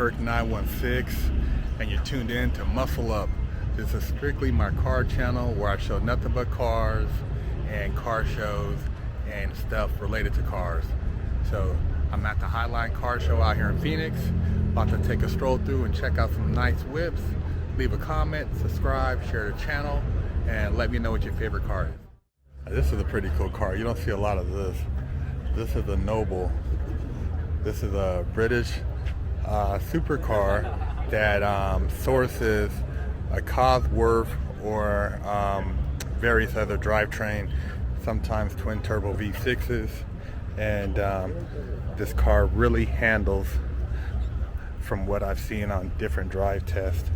Turk 916, and you're tuned in to Muscle Up. This is strictly my car channel where I show nothing but cars and car shows and stuff related to cars. So I'm at the Highline Car Show out here in Phoenix, about to take a stroll through and check out some nice whips. Leave a comment, subscribe, share the channel, and let me know what your favorite car is. This is a pretty cool car. You don't see a lot of this. This is a Noble. This is a British supercar that sources a Cosworth or various other drivetrain, sometimes twin turbo V6s, and this car really handles from what I've seen on different drive tests.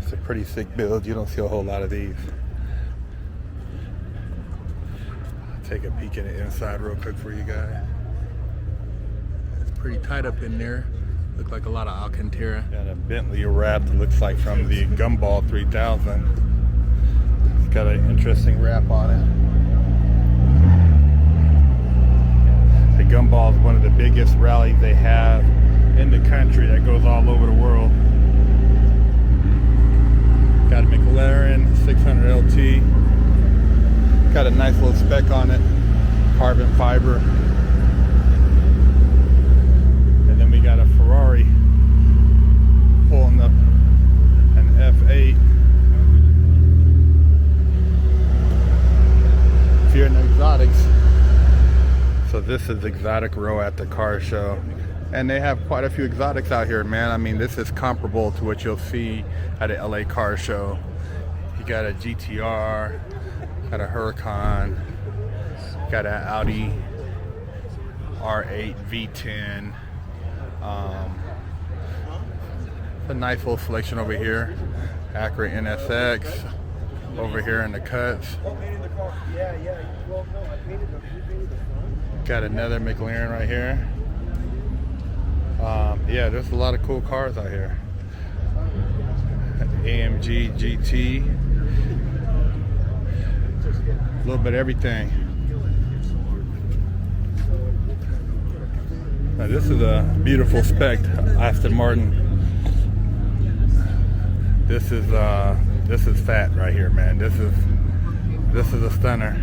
It's a pretty sick build. You don't see a whole lot of these. I'll take a peek at the inside real quick for you guys. Pretty tight up in there. Look like a lot of Alcantara. Got a Bentley wrap that looks like from the Gumball 3000. It's got an interesting wrap on it. The Gumball is one of the biggest rallies they have in the country that goes all over the world. Got a McLaren 600 LT. Got a nice little spec on it. Carbon fiber. We got a Ferrari pulling up an F8. If you're in exotics, so this is exotic row at the car show, and they have quite a few exotics out here, man. I mean, this is comparable to what you'll see at a LA car show. You got a GTR, got a Huracan, got an Audi R8 V10. A nice little selection over here. Acura NSX over here in the cuts. Got another McLaren right here. Yeah, there's a lot of cool cars out here. AMG GT. A little bit of everything. Now, this is a beautiful spec Aston Martin. This is fat right here, man. This is a stunner.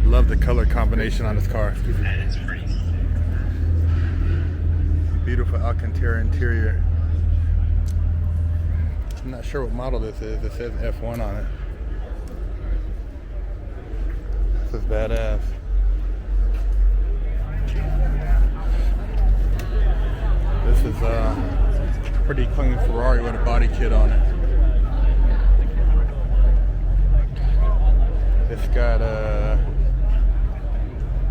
Love the color combination on this car. Beautiful Alcantara interior. I'm not sure what model this is. It says F1 on it. This is badass. This is a pretty clean Ferrari with a body kit on it. It's got a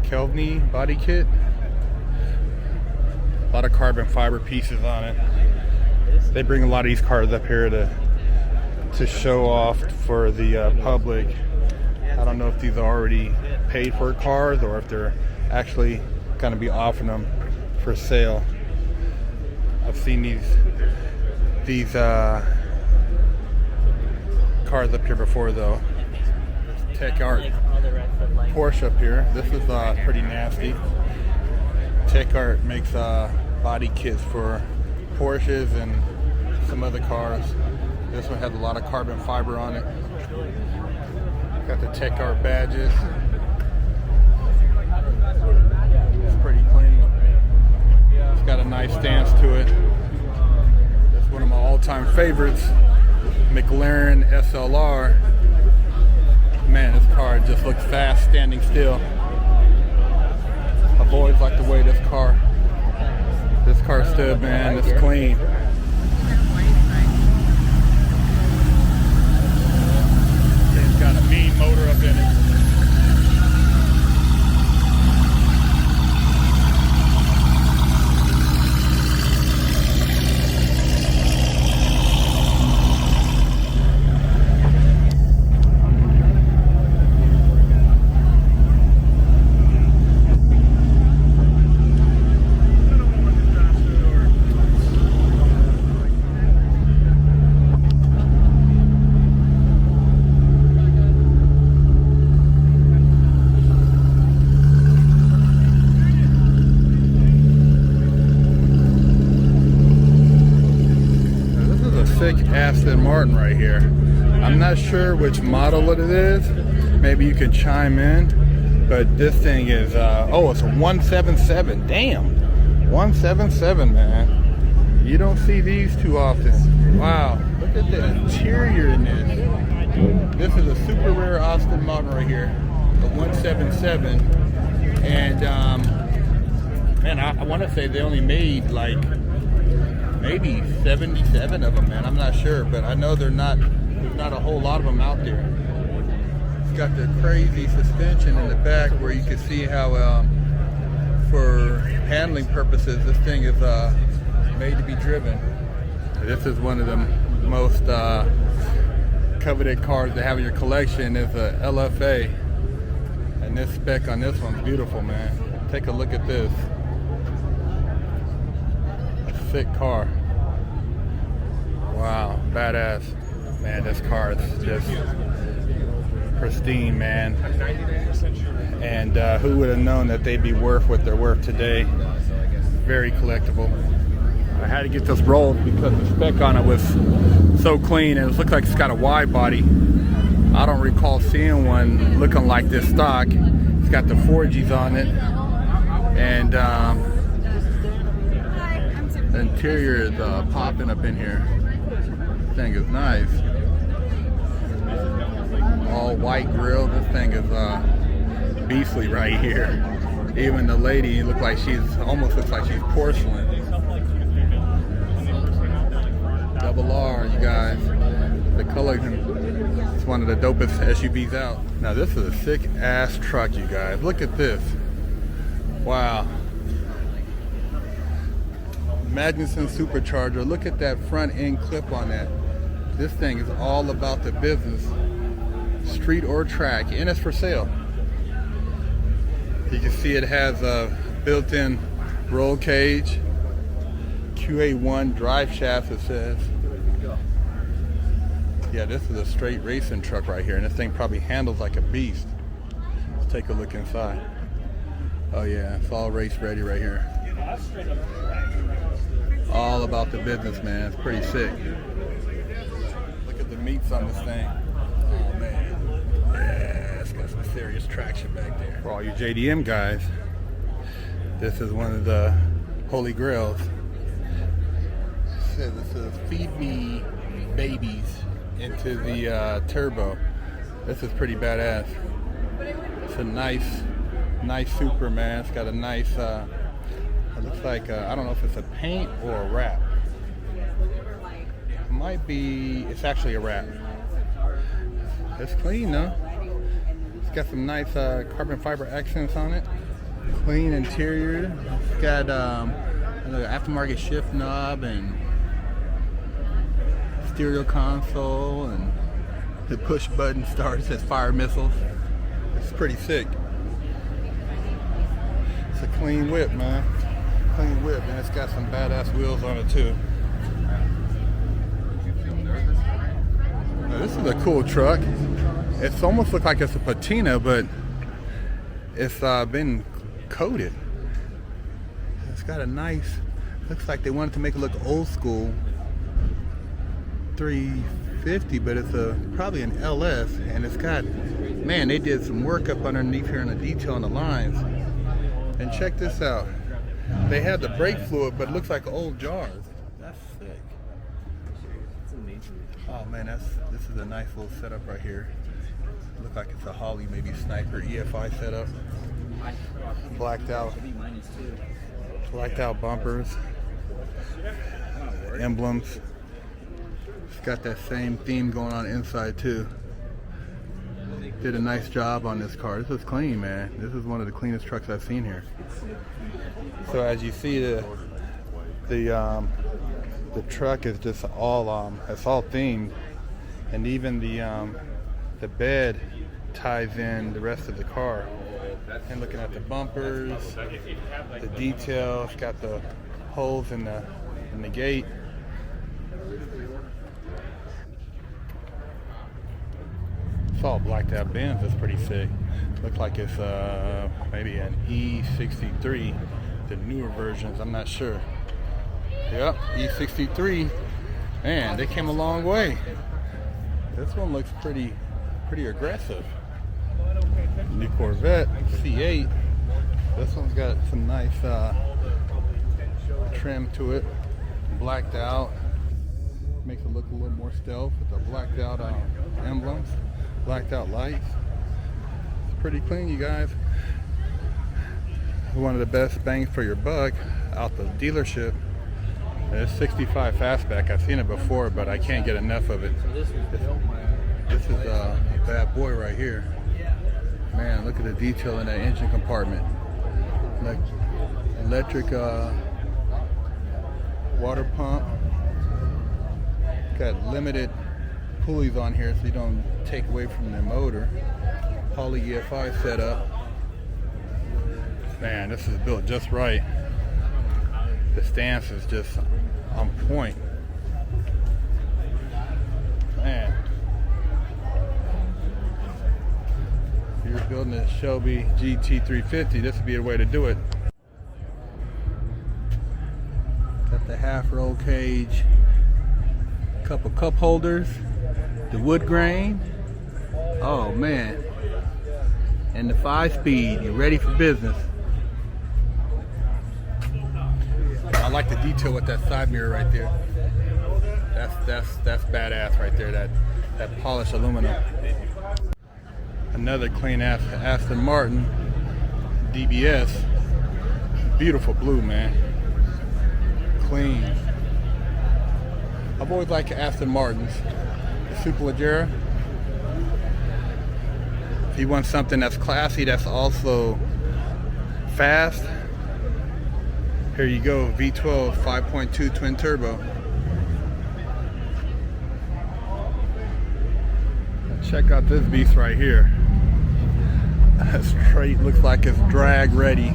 Kelvin body kit. A lot of carbon fiber pieces on it. They bring a lot of these cars up here to show off for the public. I don't know if these are already paid for cars or if they're actually going to be offering them for sale. I've seen these cars up here before though. Tech Art Porsche up here. This is pretty nasty. Tech Art makes body kits for Porsches and some other cars. This one has a lot of carbon fiber on it. Got the Tech Art badges. It's pretty clean. It's got a nice stance to it. That's one of my all-time favorites, McLaren SLR. Man, this car just looks fast standing still. I've always liked the way this car stood, man. It's clean. It's got a mean motor up in it. Aston Martin right here. I'm not sure which model it is. Maybe you can chime in. But this thing is, oh, it's a 177. Damn. 177, man. You don't see these too often. Wow. Look at the interior in this. This is a super rare Aston Martin right here. The 177. And, man, I want to say they only made like maybe 77 of them, man. I'm not sure, but I know there's not a whole lot of them out there. It's got the crazy suspension in the back where you can see how, for handling purposes, this thing is made to be driven. This is one of the most coveted cars to have in your collection is a LFA. And this spec on this one's beautiful, man. Take a look at this. A sick car. Wow, badass. Man, this car is just pristine, man. And who would have known that they'd be worth what they're worth today? Very collectible. I had to get this rolled because the spec on it was so clean, and it looked like it's got a wide body. I don't recall seeing one looking like this stock. It's got the 4Gs on it, and the interior is popping up in here. This thing is nice. All white grille. This thing is beastly right here. Even the lady almost looks like she's porcelain. Double R, you guys. The color is one of the dopest SUVs out. Now this is a sick ass truck, you guys. Look at this. Wow. Magnuson Supercharger. Look at that front end clip on that. This thing is all about the business. Street or track, and it's for sale. You can see it has a built-in roll cage, QA1 drive shaft, it says. Yeah, this is a straight racing truck right here, and this thing probably handles like a beast. Let's take a look inside. Oh yeah, it's all race ready right here. All about the business, man. It's pretty sick. Look at the meats on this thing. Oh man, yeah, it's got some serious traction back there. For all you JDM guys, this is one of the holy grails. It says this is feed me babies into the turbo. This is pretty badass. It's a nice Super, man. It's got a nice it looks like I don't know if it's a paint or a wrap. It might be, it's actually a wrap. It's clean though. It's got some nice carbon fiber accents on it. Clean interior. It's got an aftermarket shift knob and stereo console, and the push button start says fire missiles. It's pretty sick. It's a clean whip, man. Clean whip, and it's got some badass wheels on it too. Now, this is a cool truck. It's almost looks like it's a patina, but it's been coated. It's got a nice, looks like they wanted to make it look old school. 350, but it's probably an LS, and it's got, man, they did some work up underneath here on the detail on the lines. And check this out. They had the brake fluid, but it looks like old jars. That's sick. Oh man, this is a nice little setup right here. Look like it's a Holly, maybe Sniper EFI setup. Blacked out bumpers, emblems. It's got that same theme going on inside too. Did a nice job on this car. This is clean, man. This is one of the cleanest trucks I've seen here. So as you see, the truck is just all it's all themed, and even the bed ties in the rest of the car. And looking at the bumpers, the detail, it's got the holes in the gate. It's all blacked out Benz. It's pretty sick. Looks like it's maybe an E63, the newer versions. I'm not sure. Yep, E63. Man, they came a long way. This one looks pretty aggressive. New Corvette C8. This one's got some nice trim to it. Blacked out. Makes it look a little more stealth with the blacked out emblems, blacked out lights. It's pretty clean, you guys. One of the best bangs for your buck out the dealership. It's 65 fastback. I've seen it before, but I can't get enough of it. This is a bad boy right here. Man, look at the detail in that engine compartment. Like electric water pump. Got limited pulleys on here so you don't take away from the motor. Poly EFI setup. Man, this is built just right. The stance is just on point. Man. If you're building a Shelby GT350, this would be a way to do it. Got the half roll cage, couple cup holders, the wood grain. Oh man. And the 5-speed, you're ready for business. I like the detail with that side mirror right there. That's badass right there. That polished aluminum. Another clean ass Aston Martin DBS. Beautiful blue, man. Clean. I've always liked Aston Martins. The Supercars. If you want something that's classy, that's also fast, here you go. V12 5.2 twin turbo. Check out this beast right here. Straight, looks like it's drag ready.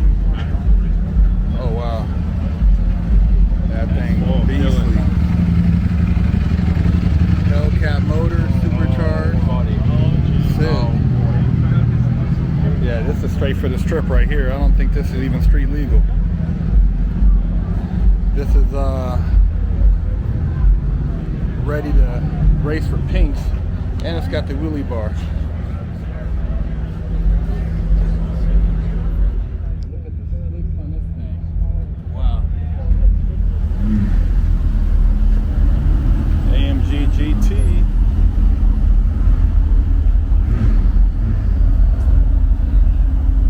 Oh wow, that thing beastly. Hellcat motor, supercharged. Sick. Yeah, this is straight for the strip right here. I don't think this is even street legal. This is ready to race for pinks, and it's got the wheelie bar. Look at the slicks on this thing. Wow. AMG GT.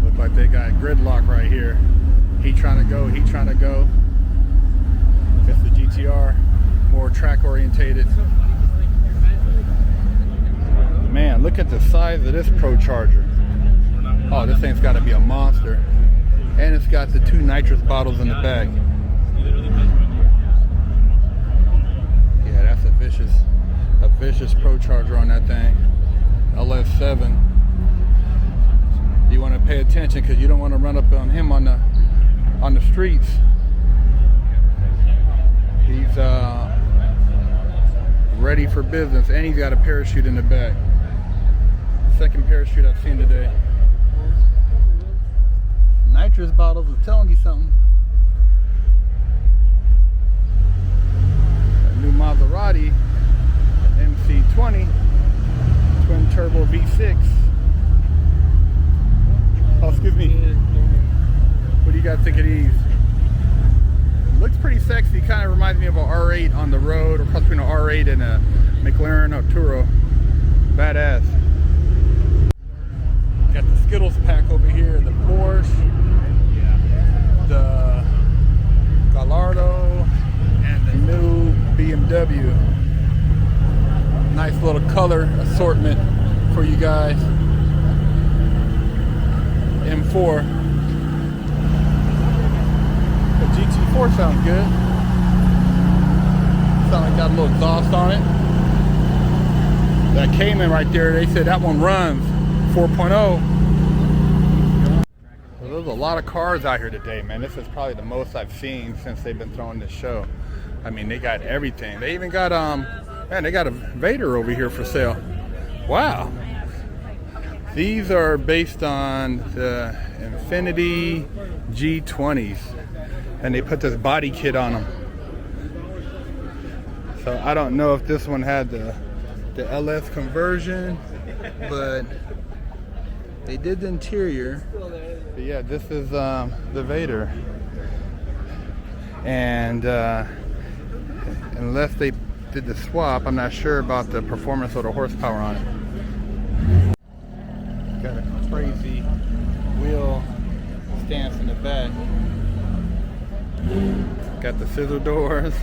Look like they got gridlock right here. He trying to go, he trying to go. It's the GTR, more track orientated. Man, look at the size of this Procharger. Oh, this thing's got to be a monster. And it's got the 2 nitrous bottles in the back. Yeah, that's a vicious Procharger on that thing. LS7. You want to pay attention because you don't want to run up on him on the streets. He's ready for business, and he's got a parachute in the back. Second parachute I've seen today. Nitrous bottles are telling you something. A new Maserati MC20 twin turbo V6. Oh, excuse me. What do you guys think of these? Looks pretty sexy. Kind of reminds me of an R8 on the road, or between an R8 and a McLaren Arturo. Badass. Got the Skittles pack over here, the Porsche, the Gallardo, and the new BMW. Nice little color assortment for you guys. M4. The GT4 sounds good. Sounds like got a little exhaust on it. That Cayman right there, they said that one runs 4.0. Well, there's a lot of cars out here today, man. This is probably the most I've seen since they've been throwing this show. I mean, they got everything. They even got man, they got a Vader over here for sale. Wow. These are based on the Infiniti G20s, and they put this body kit on them. So I don't know if this one had the LS conversion, but they did the interior. But yeah, this is the Vader. And unless they did the swap, I'm not sure about the performance or the horsepower on it. Got a crazy wheel stance in the back. Got the scissor doors.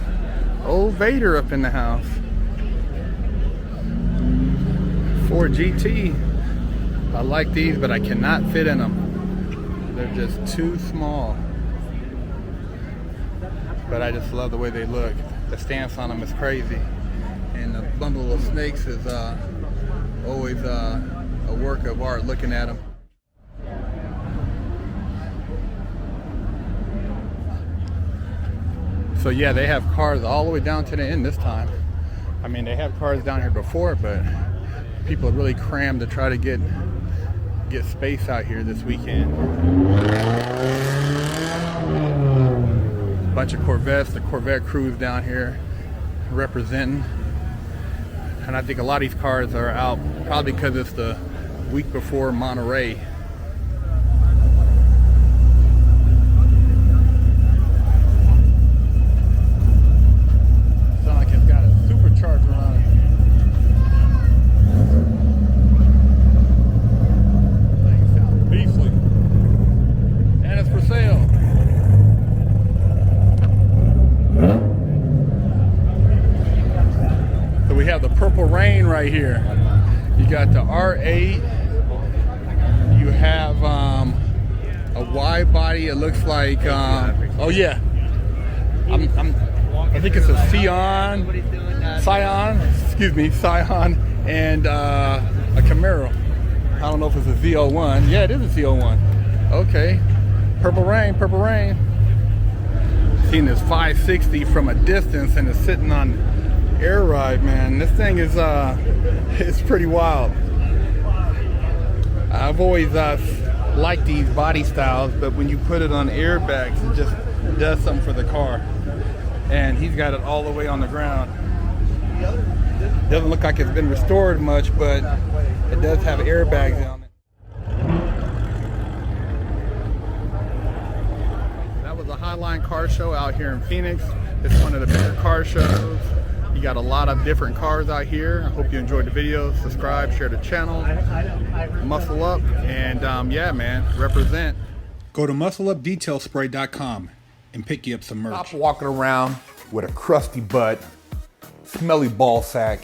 Old Vader up in the house. Ford GT. I like these, but I cannot fit in them. They're just too small. But I just love the way they look. The stance on them is crazy. And the bundle of snakes is always a work of art looking at them. So yeah, they have cars all the way down to the end this time. I mean, they have cars down here before, but people are really crammed to try to get space out here this weekend. Bunch of Corvettes, the Corvette crew's down here representing. And I think a lot of these cars are out probably because it's the week before Monterey. Sounds like it's got a supercharger on it. Thing sounds beastly. And it's for sale. So we have the Purple Rain right here. You got the R8. You have a wide body. It looks like oh yeah, I think it's a Scion, and a Camaro. I don't know if it's a Z01. Yeah, it is a Z01. Okay, Purple Rain. Seen this 560 from a distance, and it's sitting on air ride, man. This thing is it's pretty wild. I've always liked these body styles, but when you put it on airbags, it just does something for the car. And he's got it all the way on the ground. Doesn't look like it's been restored much, but it does have airbags on it. That was a Highline car show out here in Phoenix. It's one of the bigger car shows. You got a lot of different cars out here. I hope you enjoyed the video. Subscribe, share the channel, muscle up, and yeah, man, represent. Go to muscleupdetailspray.com and pick you up some merch. Stop walking around with a crusty butt, smelly ball sack,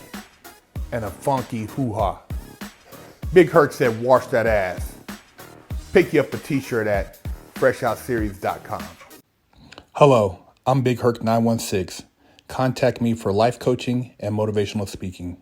and a funky hoo-ha. Big Herc said, wash that ass. Pick you up a t-shirt at freshoutseries.com. Hello, I'm Big Herc 916. Contact me for life coaching and motivational speaking.